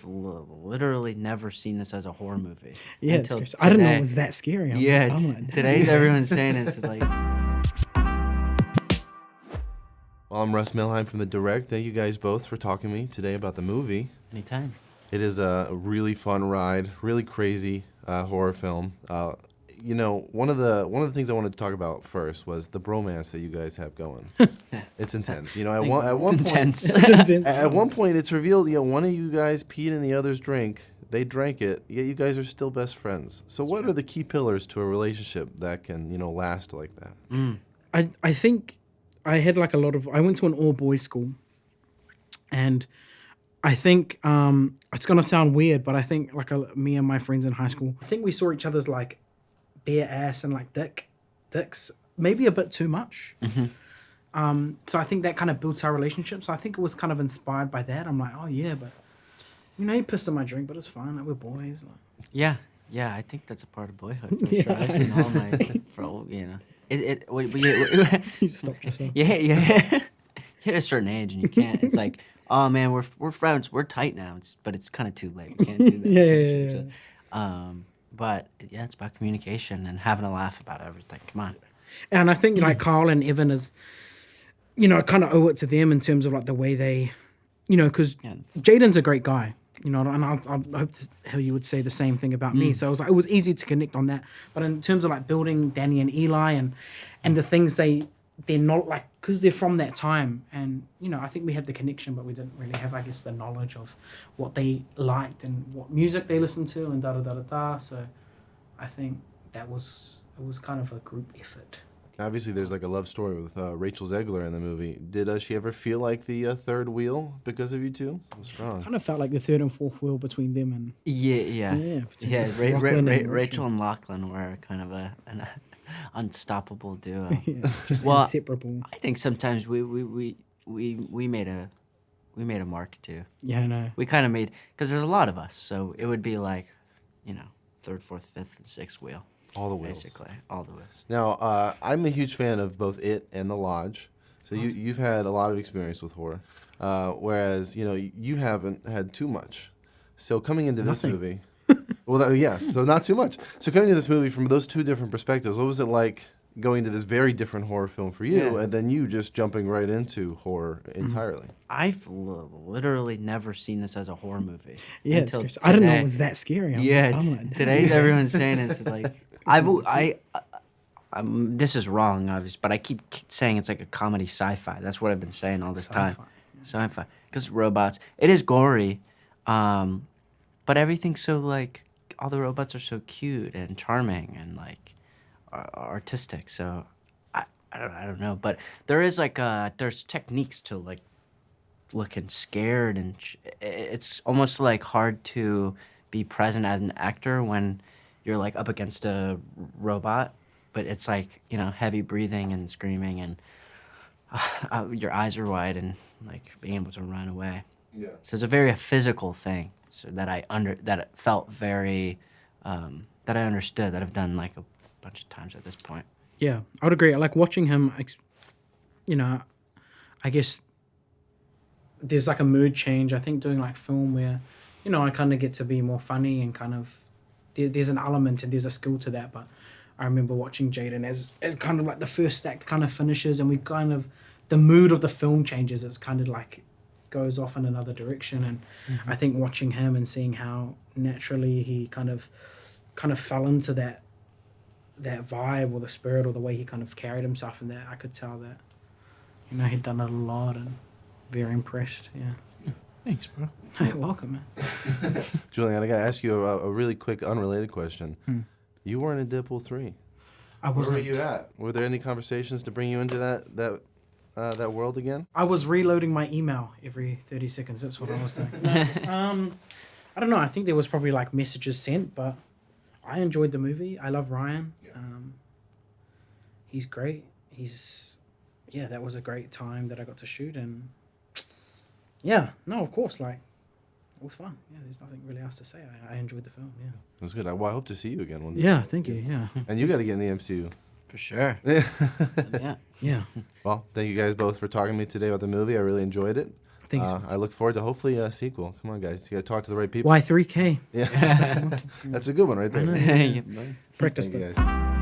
literally never seen this as a horror movie. Yeah, until it's I didn't know today. it was that scary. Yeah, I'm like, today's everyone's saying it's like. Well, I'm Russ Milheim from The Direct. Thank you guys both for talking to me today about the movie. Anytime. It is a really fun ride, really crazy horror film. One of the things I wanted to talk about first was the bromance that you guys have going. It's intense. At one point it's revealed, one of you guys peed in the other's drink. They drank it, yet you guys are still best friends. So what are the key pillars to a relationship that can, last like that? I think I had like I went to an all-boys school, and I think it's going to sound weird, but I think like me and my friends in high school, I think we saw each other's like bare ass and like dicks, maybe a bit too much. Mm-hmm. So I think that kind of built our relationship. So I think it was kind of inspired by that. I'm like, oh yeah, but you pissed in my drink, but it's fine. Like, we're boys. Like. Yeah, I think that's a part of boyhood for sure. I've seen all my, You stopped yourself. Yeah. You hit a certain age and you can't. It's like, oh man, we're friends, we're tight now. But it's kind of too late. We can't do that. Yeah. But yeah, it's about communication and having a laugh about everything. Come on. And I think like Kyle and Evan is, I kind of owe it to them in terms of like the way they, because Jaeden's a great guy, and I hope you would say the same thing about me. So it was easy to connect on that. But in terms of like building Danny and Eli and the things they're not like, because they're from that time, and I think we had the connection, but we didn't really have, I guess, the knowledge of what they liked and what music they listened to and da. So I think it was kind of a group effort. Obviously, there's like a love story with Rachel Zeglar in the movie. Did she ever feel like the third wheel because of you two? It was strong. Kind of felt like the third and fourth wheel between them and Rachel and Lachlan were kind of an unstoppable duo. Just inseparable. I think sometimes we made a mark too. Yeah, I know. We kind of made, because there's a lot of us, so it would be like, third, fourth, fifth, and sixth wheel. All the wheels. Basically, all the wheels. Now, I'm a huge fan of both It and The Lodge. So you've had a lot of experience with horror, whereas, you haven't had too much. So coming into this movie... yes, so not too much. So coming to this movie from those two different perspectives, what was it like going to this very different horror film for you, and then you just jumping right into horror entirely? I've literally never seen this as a horror movie. Yeah, until today. I didn't know it was that scary. Today's everyone's saying it's like... this is wrong, obviously, but I keep saying it's like a comedy sci-fi. That's what I've been saying all this time. Sci-fi. Because robots. It is gory, but everything's so, like, all the robots are so cute and charming and, like, artistic. So, I don't know. But there is, like, there's techniques to, like, looking scared. And it's almost, like, hard to be present as an actor when you're like up against a robot, but it's like, heavy breathing and screaming and your eyes are wide and like being able to run away. Yeah. So it's a very physical thing. So that it felt very, that I understood, that I've done like a bunch of times at this point. Yeah, I would agree. I like watching him, I guess there's like a mood change, I think, doing like film where, I kind of get to be more funny and kind of, there's an element and there's a skill to that, but I remember watching Jaeden as kind of like the first act kind of finishes and we kind of, the mood of the film changes. It's kind of like goes off in another direction, and I think watching him and seeing how naturally he kind of fell into that vibe or the spirit or the way he kind of carried himself in that, I could tell that, he'd done it a lot and very impressed. Yeah. Thanks, bro. Hey, welcome, man. Julian, I got to ask you a really quick, unrelated question. You weren't in Deadpool 3. I wasn't. Where were you at? Were there any conversations to bring you into that world again? I was reloading my email every 30 seconds. That's what I was doing. I don't know. I think there was probably like messages sent, but I enjoyed the movie. I love Ryan. Yeah. He's great. That was a great time that I got to shoot, and of course, like, it was fun. Yeah, there's nothing really else to say. I enjoyed the film, yeah. It was good. I hope to see you again one day. Yeah, thank you, yeah. And you got to get in the MCU. For sure. Yeah. Well, thank you guys both for talking to me today about the movie. I really enjoyed it. Thanks. I look forward to hopefully a sequel. Come on, guys. You got to talk to the right people. Y3K. Yeah. That's a good one right there. I know. Yeah. Practice Thank you, that. guys.